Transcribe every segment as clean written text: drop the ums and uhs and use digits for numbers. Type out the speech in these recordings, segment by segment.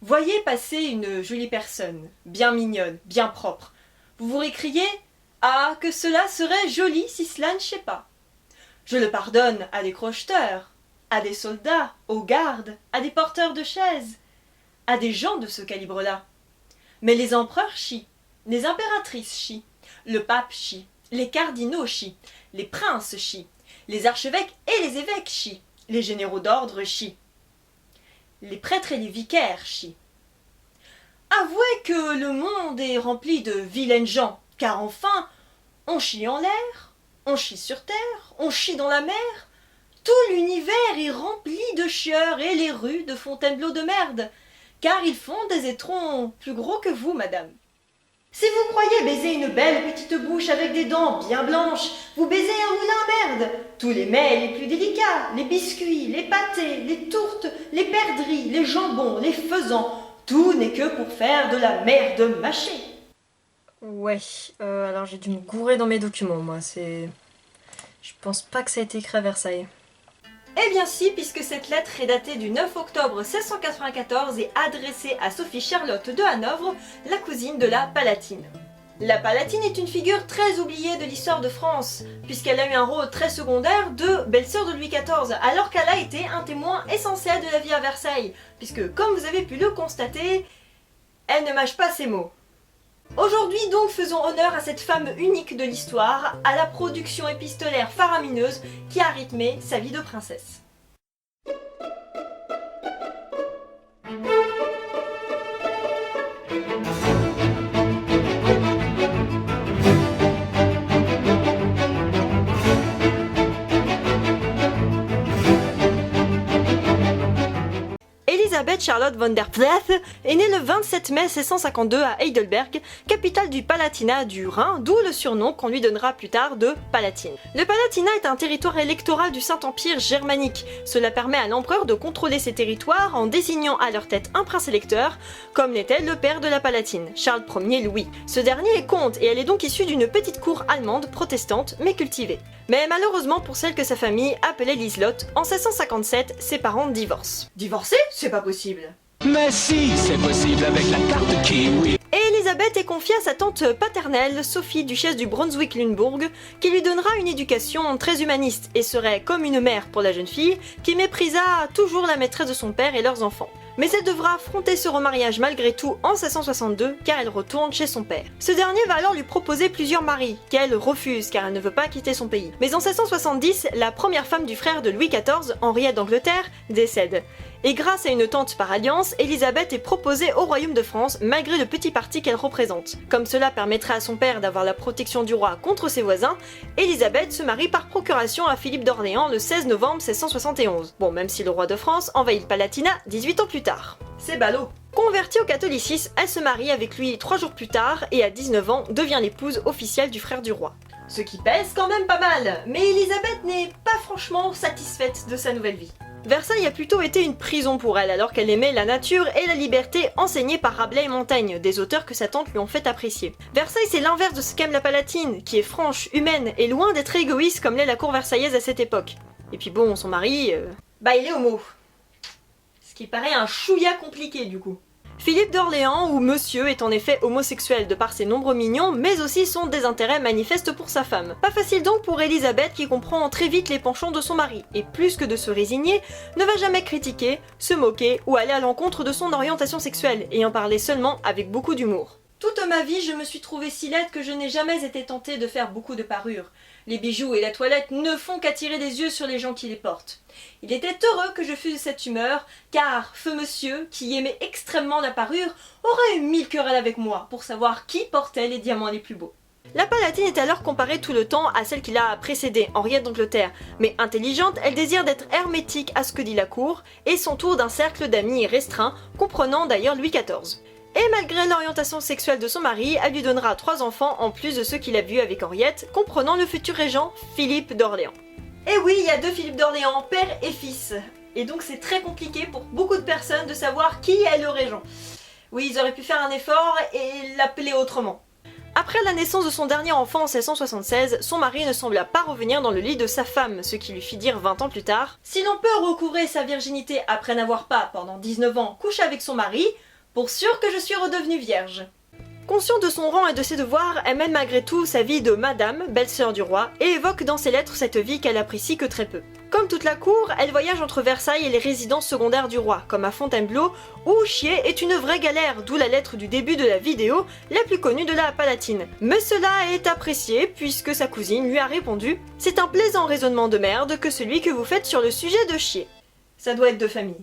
Voyez passer une jolie personne, bien mignonne, bien propre. Vous vous récriez « Ah, que cela serait joli si cela ne chait pas !» Je le pardonne à des crocheteurs, à des soldats, aux gardes, à des porteurs de chaises, à des gens de ce calibre-là. Mais les empereurs chient, les impératrices chient, le pape chie, les cardinaux chient, les princes chient, les archevêques et les évêques chient, les généraux d'ordre chient. Les prêtres et les vicaires chient. Avouez que le monde est rempli de vilaines gens, car enfin, on chie en l'air, on chie sur terre, on chie dans la mer. Tout l'univers est rempli de chieurs et les rues de Fontainebleau de merde, car ils font des étrons plus gros que vous, madame. Si vous croyez baiser une belle petite bouche avec des dents bien blanches, vous baisez un moulin à merde. Tous les mets les plus délicats, les biscuits, les pâtés, les tourtes, les perdrix, les jambons, les faisans, tout n'est que pour faire de la merde mâchée. Ouais, alors j'ai dû me gourer dans mes documents, moi, c'est... Je pense pas que ça a été écrit à Versailles. Eh bien si, puisque cette lettre est datée du 9 octobre 1694 et adressée à Sophie Charlotte de Hanovre, la cousine de la Palatine. La Palatine est une figure très oubliée de l'histoire de France, puisqu'elle a eu un rôle très secondaire de belle-sœur de Louis XIV, alors qu'elle a été un témoin essentiel de la vie à Versailles, puisque, comme vous avez pu le constater, elle ne mâche pas ses mots. Aujourd'hui donc faisons honneur à cette femme unique de l'histoire, à la production épistolaire faramineuse qui a rythmé sa vie de princesse. Elisabeth Charlotte von der Pfalz est née le 27 mai 1652 à Heidelberg, capitale du Palatinat du Rhin, d'où le surnom qu'on lui donnera plus tard de Palatine. Le Palatinat est un territoire électoral du Saint-Empire germanique. Cela permet à l'empereur de contrôler ses territoires en désignant à leur tête un prince électeur, comme l'était le père de la Palatine, Charles Ier Louis. Ce dernier est comte et elle est donc issue d'une petite cour allemande protestante mais cultivée. Mais malheureusement pour celle que sa famille appelait Liselotte, en 1657, ses parents divorcent. Divorcer? C'est pas possible. Mais si, c'est possible avec la carte Kiwi. Et Elisabeth est confiée à sa tante paternelle, Sophie, duchesse du Brunswick-Lunebourg, qui lui donnera une éducation très humaniste et serait comme une mère pour la jeune fille, qui méprisa toujours la maîtresse de son père et leurs enfants. Mais elle devra affronter ce remariage malgré tout en 1662 car elle retourne chez son père. Ce dernier va alors lui proposer plusieurs maris, qu'elle refuse car elle ne veut pas quitter son pays. Mais en 1670, la première femme du frère de Louis XIV, Henriette d'Angleterre, décède. Et grâce à une tante par alliance, Elisabeth est proposée au royaume de France malgré le petit parti qu'elle représente. Comme cela permettrait à son père d'avoir la protection du roi contre ses voisins, Elisabeth se marie par procuration à Philippe d'Orléans le 16 novembre 1671. Bon, même si le roi de France envahit le Palatinat 18 ans plus tard. C'est ballot. Convertie au catholicisme, elle se marie avec lui 3 jours plus tard et à 19 ans devient l'épouse officielle du frère du roi. Ce qui pèse quand même pas mal, mais Elisabeth n'est pas franchement satisfaite de sa nouvelle vie. Versailles a plutôt été une prison pour elle alors qu'elle aimait la nature et la liberté enseignée par Rabelais et Montaigne, des auteurs que sa tante lui ont fait apprécier. Versailles c'est l'inverse de ce qu'aime la Palatine, qui est franche, humaine et loin d'être égoïste comme l'est la cour versaillaise à cette époque. Et puis bon, son mari, il est homo. Ce qui paraît un chouïa compliqué du coup. Philippe d'Orléans, ou Monsieur, est en effet homosexuel de par ses nombreux mignons, mais aussi son désintérêt manifeste pour sa femme. Pas facile donc pour Elisabeth qui comprend très vite les penchants de son mari, et plus que de se résigner, ne va jamais critiquer, se moquer ou aller à l'encontre de son orientation sexuelle, et en parler seulement avec beaucoup d'humour. Toute ma vie, je me suis trouvée si laide que je n'ai jamais été tentée de faire beaucoup de parures. Les bijoux et la toilette ne font qu'attirer les yeux sur les gens qui les portent. Il était heureux que je fusse de cette humeur, car feu monsieur, qui aimait extrêmement la parure, aurait eu 1000 querelles avec moi pour savoir qui portait les diamants les plus beaux. La Palatine est alors comparée tout le temps à celle qui l'a précédée, Henriette d'Angleterre, mais intelligente, elle désire d'être hermétique à ce que dit la cour, et s'entoure d'un cercle d'amis restreint, comprenant d'ailleurs Louis XIV. Et malgré l'orientation sexuelle de son mari, elle lui donnera 3 enfants en plus de ceux qu'il a vus avec Henriette, comprenant le futur régent Philippe d'Orléans. Et oui, il y a 2 Philippe d'Orléans, père et fils. Et donc c'est très compliqué pour beaucoup de personnes de savoir qui est le régent. Oui, ils auraient pu faire un effort et l'appeler autrement. Après la naissance de son dernier enfant en 1676, son mari ne sembla pas revenir dans le lit de sa femme, ce qui lui fit dire 20 ans plus tard « Si l'on peut recouvrer sa virginité après n'avoir pas, pendant 19 ans, couché avec son mari, pour sûr que je suis redevenue vierge. Conscient de son rang et de ses devoirs, elle mène malgré tout sa vie de madame, belle-sœur du roi, et évoque dans ses lettres cette vie qu'elle apprécie que très peu. Comme toute la cour, elle voyage entre Versailles et les résidences secondaires du roi, comme à Fontainebleau, où chier est une vraie galère, d'où la lettre du début de la vidéo, la plus connue de la Palatine. Mais cela est apprécié, puisque sa cousine lui a répondu « C'est un plaisant raisonnement de merde que celui que vous faites sur le sujet de chier. » Ça doit être de famille.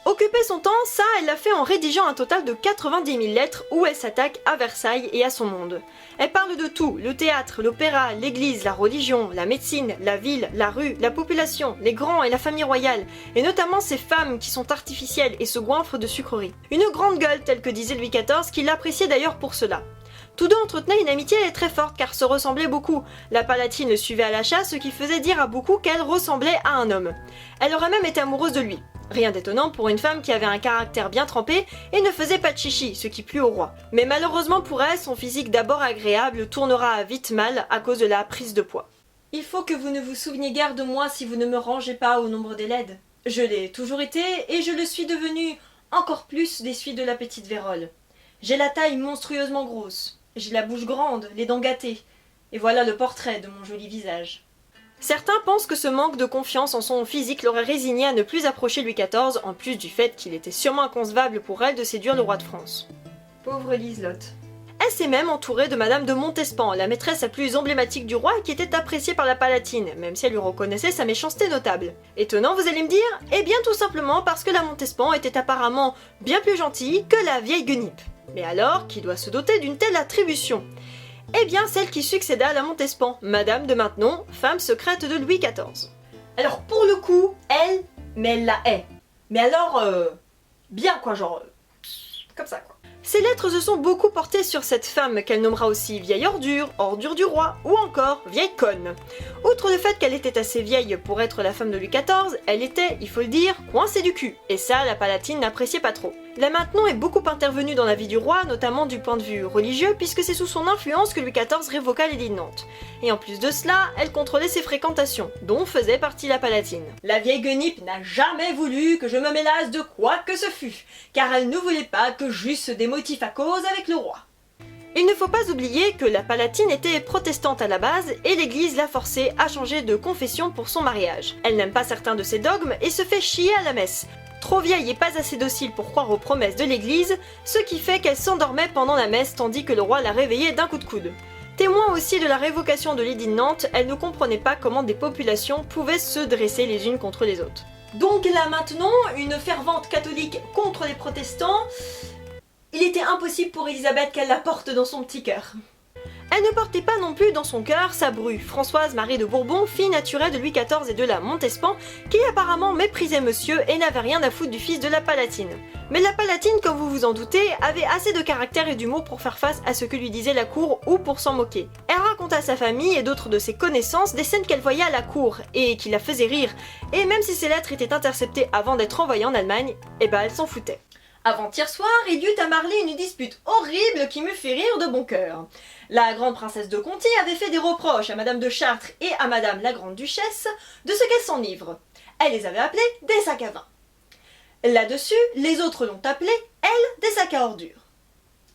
Occuper son temps, ça, elle l'a fait en rédigeant un total de 90 000 lettres où elle s'attaque à Versailles et à son monde. Elle parle de tout, le théâtre, l'opéra, l'église, la religion, la médecine, la ville, la rue, la population, les grands et la famille royale, et notamment ces femmes qui sont artificielles et se goinfrent de sucreries. Une grande gueule, telle que disait Louis XIV, qui l'appréciait d'ailleurs pour cela. Tous deux entretenaient une amitié très forte car se ressemblaient beaucoup. La Palatine le suivait à la chasse, ce qui faisait dire à beaucoup qu'elle ressemblait à un homme. Elle aurait même été amoureuse de lui. Rien d'étonnant pour une femme qui avait un caractère bien trempé et ne faisait pas de chichi, ce qui plut au roi. Mais malheureusement pour elle, son physique d'abord agréable tournera vite mal à cause de la prise de poids. Il faut que vous ne vous souveniez guère de moi si vous ne me rangez pas au nombre des laides. Je l'ai toujours été et je le suis devenue encore plus des suites de la petite Vérole. J'ai la taille monstrueusement grosse, j'ai la bouche grande, les dents gâtées, et voilà le portrait de mon joli visage. Certains pensent que ce manque de confiance en son physique l'aurait résigné à ne plus approcher Louis XIV, en plus du fait qu'il était sûrement inconcevable pour elle de séduire le roi de France. Pauvre Liselotte. Elle s'est même entourée de Madame de Montespan, la maîtresse la plus emblématique du roi et qui était appréciée par la Palatine, même si elle lui reconnaissait sa méchanceté notable. Étonnant, vous allez me dire? Eh bien tout simplement parce que la Montespan était apparemment bien plus gentille que la vieille Guenipe. Mais alors, qui doit se doter d'une telle attribution? Eh bien, celle qui succéda à la Montespan, Madame de Maintenon, femme secrète de Louis XIV. Alors, pour le coup, mais elle la hait. Mais alors, bien quoi, genre, comme ça quoi. Ses lettres se sont beaucoup portées sur cette femme qu'elle nommera aussi vieille ordure, ordure du roi, ou encore vieille conne. Outre le fait qu'elle était assez vieille pour être la femme de Louis XIV, elle était, il faut le dire, coincée du cul, et ça la Palatine n'appréciait pas trop. La Maintenon est beaucoup intervenue dans la vie du roi, notamment du point de vue religieux, puisque c'est sous son influence que Louis XIV révoqua l'édit de Nantes. Et en plus de cela, elle contrôlait ses fréquentations, dont faisait partie la Palatine. La vieille Guenipe n'a jamais voulu que je me mêlasse de quoi que ce fût, car elle ne voulait pas que j'eusse des motifs à cause avec le roi. Il ne faut pas oublier que la Palatine était protestante à la base et l'église l'a forcée à changer de confession pour son mariage. Elle n'aime pas certains de ses dogmes et se fait chier à la messe. Trop vieille et pas assez docile pour croire aux promesses de l'église, ce qui fait qu'elle s'endormait pendant la messe tandis que le roi la réveillait d'un coup de coude. Témoin aussi de la révocation de l'édit de Nantes, elle ne comprenait pas comment des populations pouvaient se dresser les unes contre les autres. Donc là maintenant, une fervente catholique contre les protestants, il était impossible pour Élisabeth qu'elle la porte dans son petit cœur. Elle ne portait pas non plus dans son cœur sa bru, Françoise Marie de Bourbon, fille naturelle de Louis XIV et de la Montespan, qui apparemment méprisait monsieur et n'avait rien à foutre du fils de la Palatine. Mais la Palatine, comme vous vous en doutez, avait assez de caractère et d'humour pour faire face à ce que lui disait la cour ou pour s'en moquer. Elle raconta à sa famille et d'autres de ses connaissances des scènes qu'elle voyait à la cour et qui la faisaient rire, et même si ses lettres étaient interceptées avant d'être envoyées en Allemagne, eh ben elle s'en foutait. Avant-hier soir, il y eut à Marly une dispute horrible qui me fait rire de bon cœur. La grande princesse de Conti avait fait des reproches à Madame de Chartres et à Madame la grande duchesse de ce qu'elles s'enivrent. Elle les avait appelés des sacs à vin. Là-dessus, les autres l'ont appelée, elle, des sacs à ordures.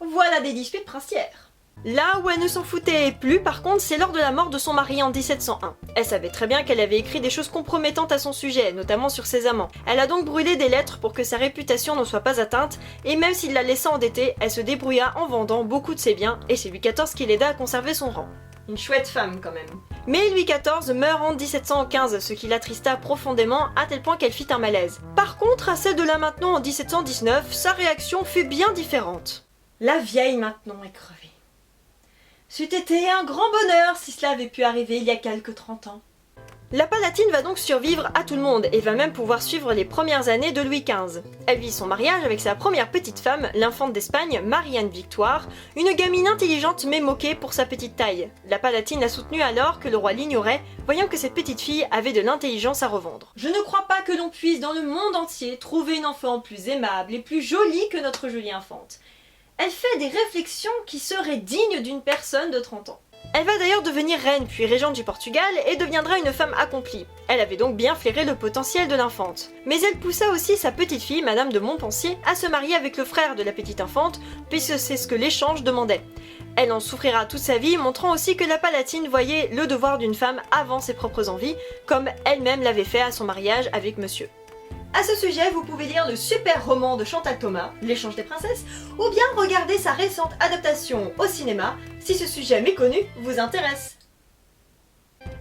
Voilà des disputes princières. Là où elle ne s'en foutait plus, par contre, c'est lors de la mort de son mari en 1701. Elle savait très bien qu'elle avait écrit des choses compromettantes à son sujet, notamment sur ses amants. Elle a donc brûlé des lettres pour que sa réputation ne soit pas atteinte, et même s'il la laissa endettée, elle se débrouilla en vendant beaucoup de ses biens, et c'est Louis XIV qui l'aida à conserver son rang. Une chouette femme quand même. Mais Louis XIV meurt en 1715, ce qui l'attrista profondément à tel point qu'elle fit un malaise. Par contre, à celle de la Maintenon en 1719, sa réaction fut bien différente. La vieille Maintenon est crevée. C'eût été un grand bonheur si cela avait pu arriver il y a quelque 30 ans. La Palatine va donc survivre à tout le monde et va même pouvoir suivre les premières années de Louis XV. Elle vit son mariage avec sa première petite femme, l'infante d'Espagne, Marie-Anne Victoire, une gamine intelligente mais moquée pour sa petite taille. La Palatine a soutenu alors que le roi l'ignorait, voyant que cette petite fille avait de l'intelligence à revendre. Je ne crois pas que l'on puisse dans le monde entier trouver une enfant plus aimable et plus jolie que notre jolie infante. Elle fait des réflexions qui seraient dignes d'une personne de 30 ans. Elle va d'ailleurs devenir reine puis régente du Portugal et deviendra une femme accomplie. Elle avait donc bien flairé le potentiel de l'infante. Mais elle poussa aussi sa petite fille, Madame de Montpensier, à se marier avec le frère de la petite infante, puisque c'est ce que l'échange demandait. Elle en souffrira toute sa vie, montrant aussi que la Palatine voyait le devoir d'une femme avant ses propres envies, comme elle-même l'avait fait à son mariage avec monsieur. À ce sujet, vous pouvez lire le super roman de Chantal Thomas, L'échange des princesses, ou bien regarder sa récente adaptation au cinéma, si ce sujet méconnu vous intéresse.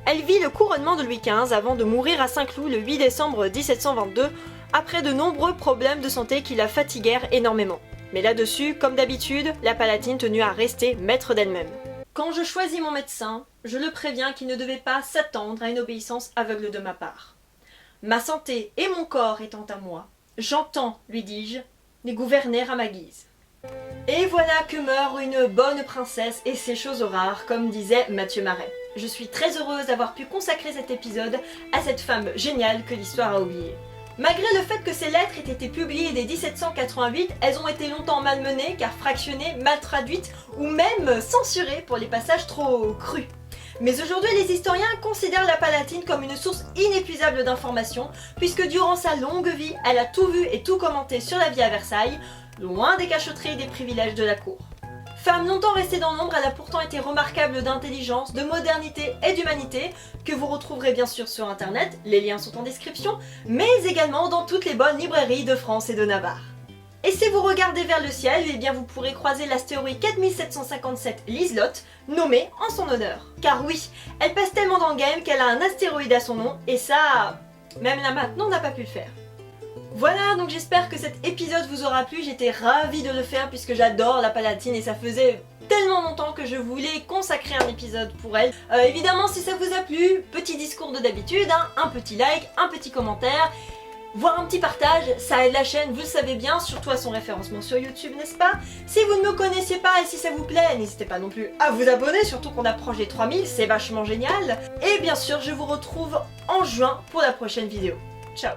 Elle vit le couronnement de Louis XV avant de mourir à Saint-Cloud le 8 décembre 1722, après de nombreux problèmes de santé qui la fatiguèrent énormément. Mais là-dessus, comme d'habitude, la Palatine tenue à rester maître d'elle-même. Quand je choisis mon médecin, je le préviens qu'il ne devait pas s'attendre à une obéissance aveugle de ma part. Ma santé et mon corps étant à moi, j'entends, lui dis-je, les gouverner à ma guise. Et voilà que meurt une bonne princesse et c'est chose rare, comme disait Mathieu Marais. Je suis très heureuse d'avoir pu consacrer cet épisode à cette femme géniale que l'histoire a oubliée. Malgré le fait que ces lettres aient été publiées dès 1788, elles ont été longtemps malmenées car fractionnées, mal traduites ou même censurées pour les passages trop crus. Mais aujourd'hui, les historiens considèrent la Palatine comme une source inépuisable d'informations, puisque durant sa longue vie, elle a tout vu et tout commenté sur la vie à Versailles, loin des cachotteries et des privilèges de la cour. Femme longtemps restée dans l'ombre, elle a pourtant été remarquable d'intelligence, de modernité et d'humanité, que vous retrouverez bien sûr sur internet, les liens sont en description, mais également dans toutes les bonnes librairies de France et de Navarre. Et si vous regardez vers le ciel, eh bien vous pourrez croiser l'astéroïde 4757 Liselotte, nommée en son honneur. Car oui, elle passe tellement dans le game qu'elle a un astéroïde à son nom, et ça, même là maintenant, on n'a pas pu le faire. Voilà, donc j'espère que cet épisode vous aura plu, j'étais ravie de le faire puisque j'adore la Palatine et ça faisait tellement longtemps que je voulais consacrer un épisode pour elle. Évidemment, si ça vous a plu, petit discours de d'habitude, hein, un petit like, un petit commentaire, voire un petit partage, ça aide la chaîne, vous le savez bien, surtout à son référencement sur YouTube, n'est-ce pas? Si vous ne me connaissiez pas et si ça vous plaît, n'hésitez pas non plus à vous abonner, surtout qu'on approche les 3000, c'est vachement génial. Et bien sûr, je vous retrouve en juin pour la prochaine vidéo. Ciao!